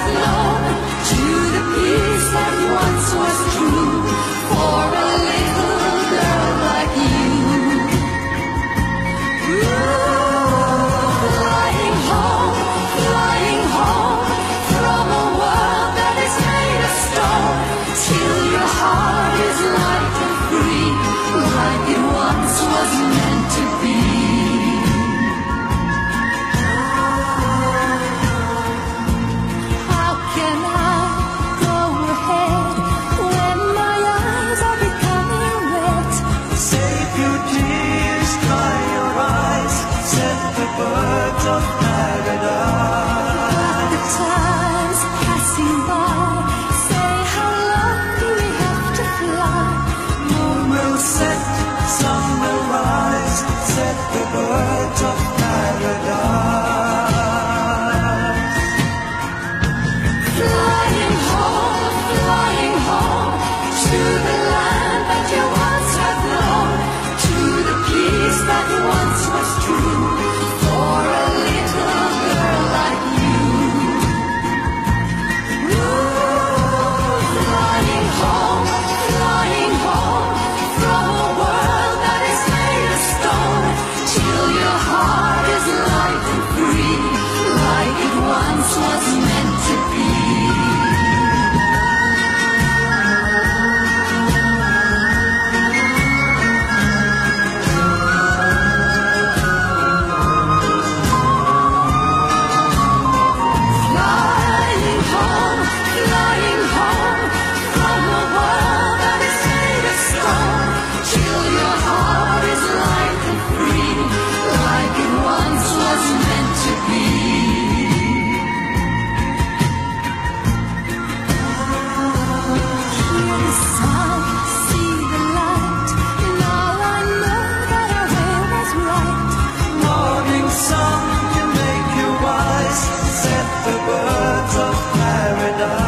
flown to the peace that once was true for a little girl like you. Flying home from a world that is made of stone, till your heart is light and free, like it once was meant to be. How can I go ahead when my eyes are becoming wet? Save your tears, dry your eyes, set the birds of paradise. The time's passing by, say how long do we have to fly? Moon will set, sun will rise, set the birds of paradise. Flying home to the land that you once had known, to the peace that once was true for a little girl like you. Flying home from a world that is made of stone, till your heart is light and free, like it once was meant to be. Flying home from a world that is made of stone, till your heart is light and free, like it once was meant to be. Hear the sound, see the light, now I know that our way was right. Morning sun can make you wise, set the birds of paradise.